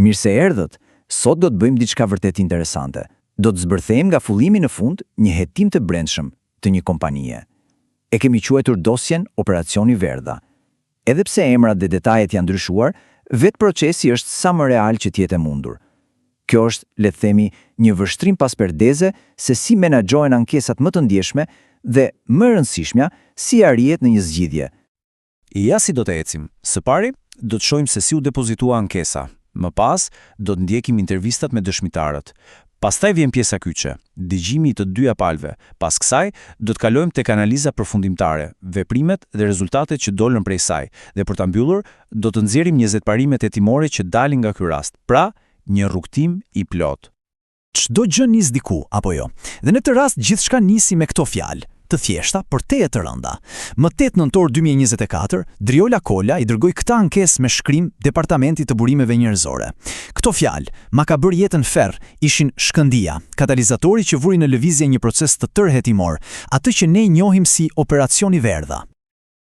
Mirë se erdhët, sot do të bëjmë diçka vërtet interesante. Do të zbërthejmë nga fillimi në fund një hetim të brendshëm të një kompanie. E kemi quajtur dosjen Operacioni Verdha. Edhe pse emrat dhe detajet janë ndryshuar, vetë procesi është sa më real që t'jetë e mundur. Kjo është, le të themi, një vështrim pasperdeze se si menaxhohen ankesat më të ndjeshme dhe, më e rëndësishmja, si arrihet në një zgjidhje. Ja si do të ecim. Së pari, do të shohim se si u depozitua ankesa. Më pas, do të ndjekim intervistat me dëshmitarët. Pastaj vjen pjesa kyçe, dëgjimi i të dyja palëve. Pas kësaj, do të kalojmë tek analiza përfundimtare, veprimet dhe rezultatet që dolën prej saj. Dhe për ta mbyllur, do të nxjerrim 20 parimet hetimore që dalin nga ky rast. Pra, një rrugtim i plot. Çdo gjë nis diku, apo jo? Dhe në këtë rast gjithçka nisi me këto fjalë, të thjeshta, por teje të rënda. Më 8 nëntor 2024, Driola Kola i dërgoi këtë ankesë me shkrim Departamentit të Burimeve Njerëzore. Këto fjalë, ma ka bërë jetën ferr, ishin shkëndija, katalizatori që vuri në lëvizje një proces të tërë hetimor, atë që ne njohim si Operacioni Verdha.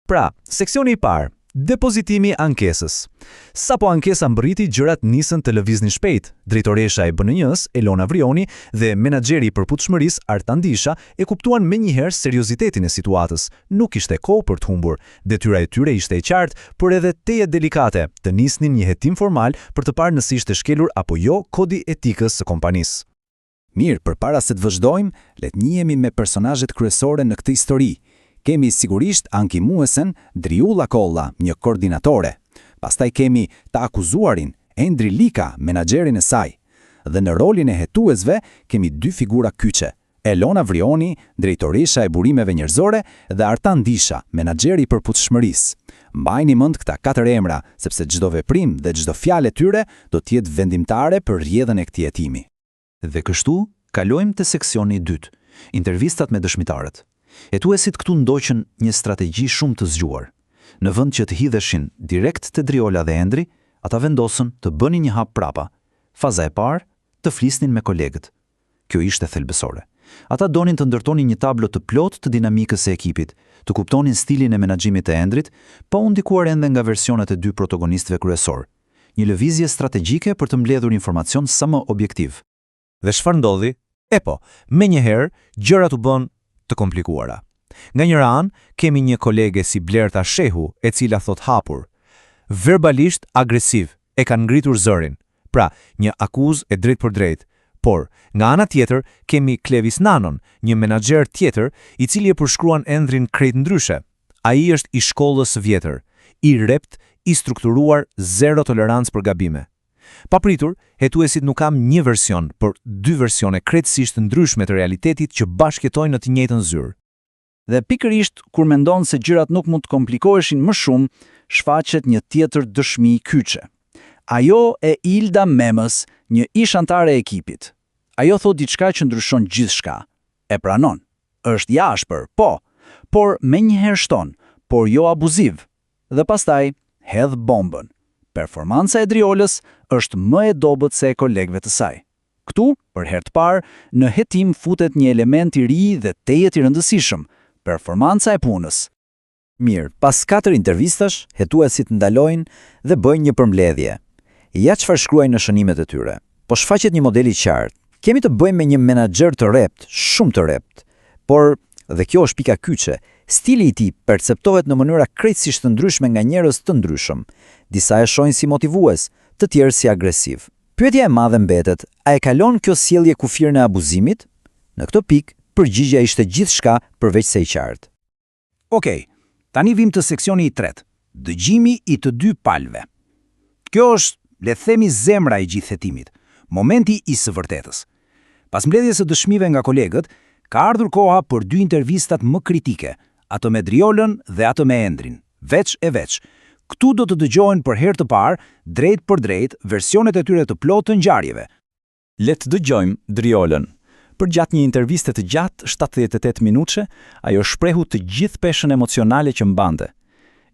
Pra, seksioni i parë, depozitimi i ankesës. Sapo ankesa mbriti, gjërat nisën të lëviznin shpejt. Drejtoresha e BNJ-s, Elona Vrioni, dhe menaxheri i përputhshmërisë, Artan Disha, e kuptuan menjëherë seriozitetin e situatës. Nuk ishte kohë për të humbur. Detyra e tyre ishte e qartë, por edhe teje delikate, të nisnin një hetim formal për të parë nëse ishte shkelur apo jo kodi etikës së kompanisë. Mirë, përpara se të vazhdojmë, le të njihemi me personazhet kryesore në këtë histori. Kemi sigurisht ankimuesen Driola Kolla, një koordinatore. Pastaj kemi të akuzuarin, Endri Lika, menaxherin e saj. Dhe në rolin e hetuesve kemi dy figura kyçe, Elona Vrioni, drejtoresha e burimeve njerëzore, dhe Artan Disha, menaxheri i përputhshmërisë. Mbajini mend këta 4 emra, sepse çdo veprim dhe çdo fjalë e tyre do të jetë vendimtare për rrjedhën e këtij hetimi. Dhe kështu, kalojmë te seksioni i dytë, intervistat me dëshmitarët. Hetuesit këtu ndoqën një strategji shumë të zgjuar. Në vend që të hidheshin direkt te Driola dhe Endri, ata vendosën të bënin një hap prapa. Faza e parë, të flisnin me kolegët. Kjo ishte thelbësore. Ata donin të ndërtonin një tablo të plot të dinamikës së ekipit, të kuptonin stilin e menaxhimit të Endrit, pa u ndikuar ende nga versionet e dy protagonistëve kryesor. Një lëvizje strategjike për të mbledhur informacion sa më objektiv. Dhe çfarë ndodhi? Menjëherë gjërat u bën të komplikuara. Nga njëra anë, kemi një kolege si Blerta Shehu, e cila thot hapur, verbalisht agresiv, e kanë ngritur zërin, pra një akuzë e drejt për drejt. Por, nga ana tjetër, kemi Klevis Nanon, një menaxher tjetër, i cili e përshkruan Endrin krejt ndryshe. Ai është i shkollës së vjetër, i rept, i strukturuar, zero tolerancë për gabime. Papritur, hetuesit nuk kam një version, por 2 versione krejtësisht ndryshme të realitetit që bashkëjetojnë në të njëjtën zyrë. Dhe pikërisht kur mendon se gjërat nuk mund të komplikoheshin më shumë, shfaqet një tjetër dëshmi kyçe. Ajo e Ilda Memës, një ish antare e ekipit. Ajo thot diçka që ndryshon gjithçka. E pranon. Është jashpër, po, por menjëherë shton, por jo abuziv. Dhe pastaj hedh bombën. Performanca e Driolës është më e dobët se e kolegëve të saj. Këtu, për herë të parë, në hetim futet një element i ri dhe tejet i rëndësishëm, performanca e punës. Mirë, pas 4 intervistash, hetuesit ndalojnë dhe bëjnë një përmbledhje. Ja çfarë shkruajnë në shënimet e tyre. Po shfaqet një model i qartë. Kemi të bëjmë me një menaxher të rept, shumë të rept. Por, dhe kjo është pika kyçe, stili i tij perceptohet në mënyra krejtësisht të ndryshme nga njerëz të ndryshëm. Disa e shohin si motivues, të tjerë si agresiv. Pyetja e madhe mbetet, a e kalon kjo sjellje kufirën e abuzimit? Në këtë pikë, përgjigjja ishte gjithçka përveç se i qartë. Okej, tani vim të seksioni i tretë, dëgjimi i të dy palëve. Kjo është, le të themi, zemra e gjithë hetimit, momenti i së vërtetës. Pas mbledhjes së dëshmive nga kolegët, ka ardhur koha për 2 intervistat më kritike, ato me Driolën dhe ato me Endrin, veç e veç. Këtu do të dëgjohen për herë të parë, drejt për drejt, versionet e tyre të plotë të ngjarjeve. Le të dëgjojmë Driolën. Përgjatë një interviste të gjatë, 78 minutëshe, ajo shprehu të gjithë peshën emocionale që mbante.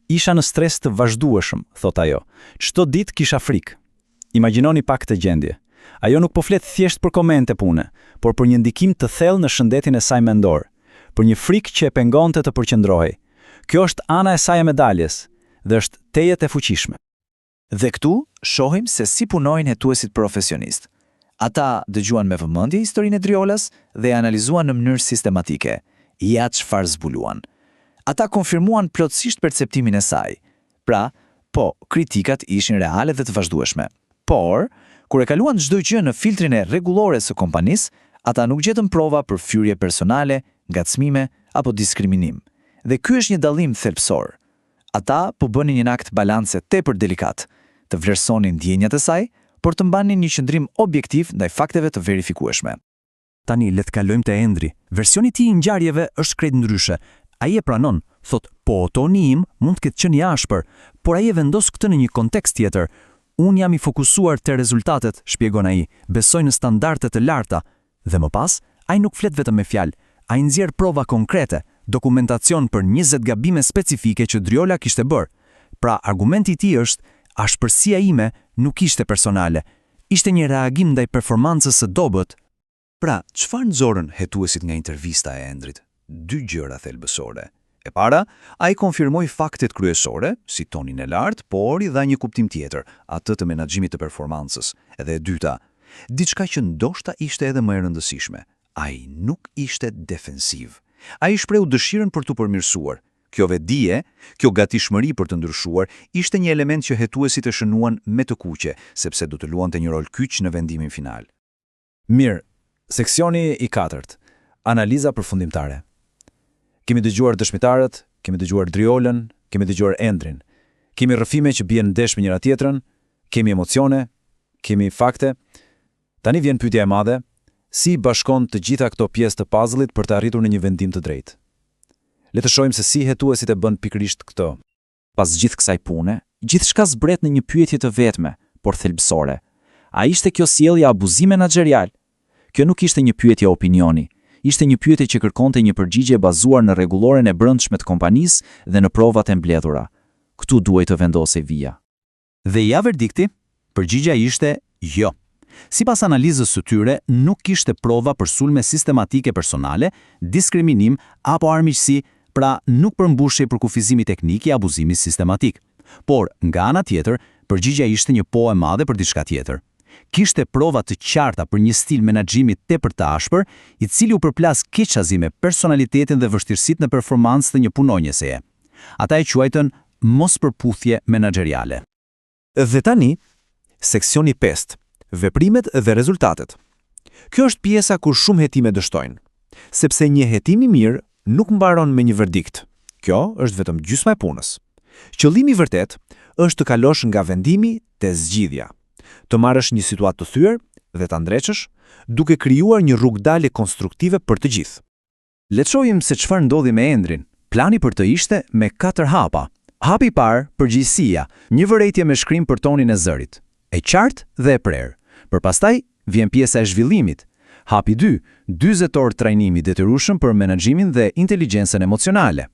Isha në stres të vazhdueshëm, thot ajo. Çdo ditë kisha frikë. Imagjinoni pak këtë gjendje. Ajo nuk po flet thjesht për komente pune, por për një ndikim të thellë në shëndetin e saj mendor, për një frikë që e pengonte të përqendrohej. Kjo është ana e saj e medaljes, dhe është tejet e fuqishme. Dhe këtu shohim se si punojnë hetuesit profesionist. Ata dëgjuan me vëmendje historinë e Driolas dhe e analizuan në mënyrë sistematike. Ja çfarë zbuluan. Ata konfirmuan plotësisht perceptimin e saj. Pra, po, kritikat ishin reale dhe të vazhdueshme. Por, kur e kaluan çdo gjë në filtrin e rregullore së kompanisë, ata nuk gjetën prova për fyrje personale, ngacmime apo diskriminim. Dhe ky është një dallim thelbësor. Ata po bënin një akt balance tepër delikat, të vlerësonin ndjenjat e saj, por të mbanin një qëndrim objektiv ndaj fakteve të verifikueshme. Tani le të kalojmë te Endri. Versioni i tij i ngjarjeve është krejt ndryshe. Ai e pranon, thot, po toni im mund të ketë qenë i ashpër, por ai e vendos këtë në një kontekst tjetër. Unë jam i fokusuar te rezultatet, shpjegon ai, besoj në standarde të larta. Dhe më pas, ai nuk flet vetëm me fjalë, ai nxjerr prova konkrete, dokumentacion për 20 gabime specifike që Driola kishte bërë. Pra, argumenti i tij është, ashpërsia ime nuk ishte personale, ishte një reagim ndaj performancës së dobët. Pra, çfarë nxorën hetuesit nga intervista e Endrit? 2 gjëra thelbësore. E para, ai konfirmoi faktet kryesore, si tonin e lartë, por i dha një kuptim tjetër, atë të menaxhimit të performancës. Edhe e dyta, diçka që ndoshta ishte edhe më e rëndësishme, ai nuk ishte defensiv. Ai shprehu dëshirën për t'u përmirësuar. Kjo vetdije, kjo gatishmëri për të ndryshuar, ishte një element që hetuesit e shënuan me të kuqe, sepse do të luante një rol kyç në vendimin final. Mirë, seksioni i 4. Analiza përfundimtare. Kemi dëgjuar dëshmitarët, kemi dëgjuar Driolën, kemi dëgjuar Endrin. Kemi rrëfime që bien ndesh me njëra tjetrën, kemi emocione, kemi fakte. Tani vjen pyetja e madhe, si bashkon të gjitha këto pjesë të puzzle-it për të arritur në një vendim të drejtë. Le të shohim se si hetuesit e bën pikërisht këtë. Pas gjithë kësaj pune, gjithçka zbret në një pyetje të vetme, por thelbësore. A ishte kjo sjellje abuzim menaxherial? Kjo nuk ishte një pyetje opinioni, ishte një pyetje që kërkonte një përgjigje bazuar në rregulloren e brendshme të kompanisë dhe në provat e mbledhura. Ktu duhej të vendosej vija. Dhe ja verdikti, përgjigja ishte jo. Sipas analizës së tyre, nuk kishte prova për sulme sistematike personale, diskriminim apo armiqësi, pra nuk përmbushej për kufizimi teknik i abuzimit sistematik. Por, nga ana tjetër, përgjigja ishte një po e madhe për diçka tjetër. Kishte prova të qarta për një stil menaxhimi tepër të ashpër, i cili u përplas keqazi me personalitetin dhe vështirësitë në performancë të një punonjëseje. Ata e quajtën mospërputhje menaxheriale. Dhe tani, seksioni 5. Veprimet dhe rezultatet. Kjo është pjesa kur shumë hetime dështojnë, sepse një hetim i mirë nuk mbaron me një verdikt. Kjo është vetëm gjysma e punës. Qëllimi i vërtet është të kalosh nga vendimi te zgjidhja, të marrësh një situatë të thyer dhe ta ndreçësh, duke krijuar një rrugdalje konstruktive për të gjithë. Le të shohim se çfarë ndodhi me Endrin. Plani për të ishte me 4 hapa. Hapi i parë, përgjegjësia, një vërejtje me shkrim për tonin e zërit, e qartë dhe e prerë. Përpastaj vjen pjesa e zhvillimit. Hapi 2, 40 orë trajnimi detyrueshëm për menaxhimin dhe inteligjencën emocionale.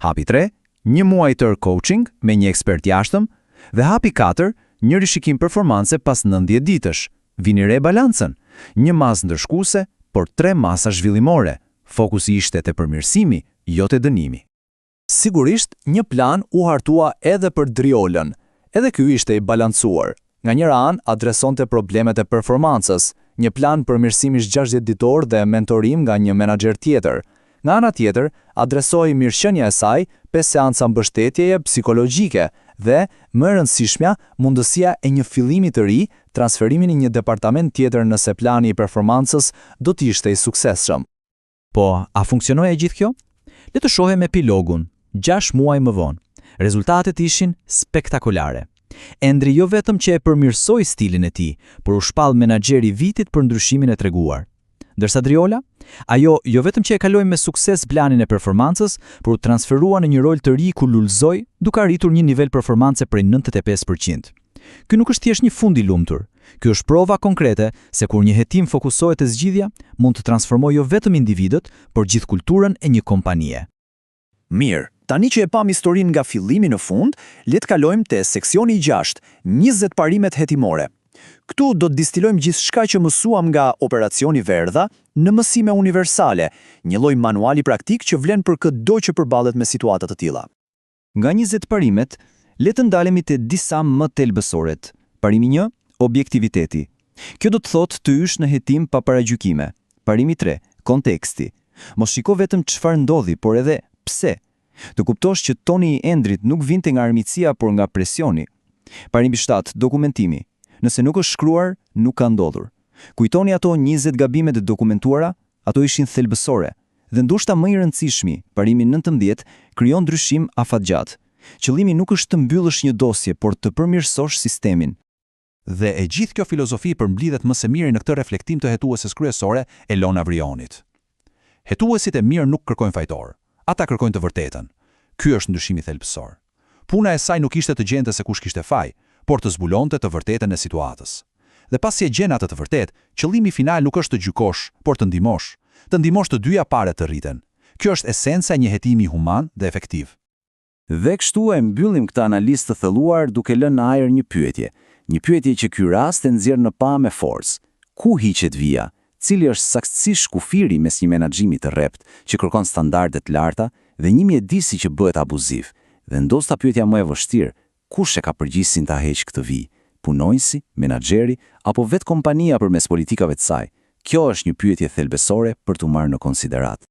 Hapi 3, një muaj tër coaching me një ekspert jashtëm dhe hapi 4, një rishikim performance pas 90 ditësh. Vini re balancën, një masë ndërshkuese, por 3 masa zhvillimore. Fokusi ishte te përmirësimi, jo te dënimi. Sigurisht, një plan u hartua edhe për Driolën. Edhe ky ishte i balancuar. Nga njëra anë adresonte problemet e performancës, një plan përmirësimi 60 ditor dhe mentorim nga një menaxher tjetër. Nga ana tjetër, adresoi mirëqenia e saj 5 seanca mbështetjeje psikologjike dhe, më e rëndësishmja, mundësia e një fillimi të ri, transferimin në një departament tjetër nëse plani i performancës do të ishte i suksesshëm. Po, a funksionoi e gjithë kjo? Le të shohim epilogun, 6 muaj më vonë. Rezultatet ishin spektakolare. Endri jo vetëm që e përmirësoi stilin e tij, por u shpall menaxheri vitit për ndryshimin e treguar. Ndërsa Driola, ajo jo vetëm që e kaloi me sukses planin e performancës, por u transferua në një rol të ri ku lulëzoi, duke arritur një nivel performance prej 95%. Ky nuk është thjesht një fund i lumtur. Ky është prova konkrete se kur një hetim fokusohet te zgjidhja, mund të transformojë jo vetëm individët, por gjithë kulturën e një kompanie. Mirë, tani që e pam historinë nga fillimi në fund, le të kalojmë te seksioni i 6, 20 parimet hetimore. Këtu do të distilojmë gjithçka që mësuam nga operacioni Verdha në mësime universale, një lloj manuali praktik që vlen për çdo që përballet me situata të tilla. Nga 20 parimet, Le të ndalemi te disa më thelbësoret. Parimi 1, objektiviteti. Kjo do të thotë të ysh në hetim pa paragjykime. Parimi 3, konteksti. Mos shiko vetëm çfarë ndodhi, por edhe pse. Të kuptosh që toni i Endrit nuk vinte nga armiqësia, por nga presioni. Parimi 7, dokumentimi. Nëse nuk është shkruar, nuk ka ndodhur. Kujtoni ato 20 gabimet e dokumentuara, ato ishin thelbësore. Dhe ndoshta më i rëndësishmi, parimi 19, krijon ndryshim afatgjat. Qëllimi nuk është të mbyllësh një dosje, por të përmirësosh sistemin. Dhe e gjithë kjo filozofi përmblidhet më së miri në këtë reflektim të hetueses kryesore, Elona Vrionit. Hetuesit e mirë nuk kërkojnë fajtor, ata kërkojnë të vërtetën. Ky është ndryshimi thelbësor. Puna e saj nuk ishte të gjente se kush kishte faj, por të zbulonte të vërtetën e situatës. Dhe pasi e gjen atë të vërtetë, qëllimi final nuk është të gjykosh, por të ndihmosh të dyja palët të rriten. Kjo është esenca e një hetimi human dhe efektiv. Dhe kështu e mbyllim këtë analizë të thelluar duke lënë në ajër një pyetje. Një pyetje që ky rast e nxjerr në pa me forcë. Ku hiqet vija? Cili është saktësisht kufiri mes një menaxhimi të rrept që kërkon standarde të larta dhe një mjedisi që bëhet abuziv? Dhe ndoshta pyetja më e vështirë, kush e ka përgjegjësinë ta heqë këtë vijë? Punonjësi, menaxheri apo vetë kompania përmes politikave të saj? Kjo është një pyetje thelbësore për t'u marrë në konsiderat.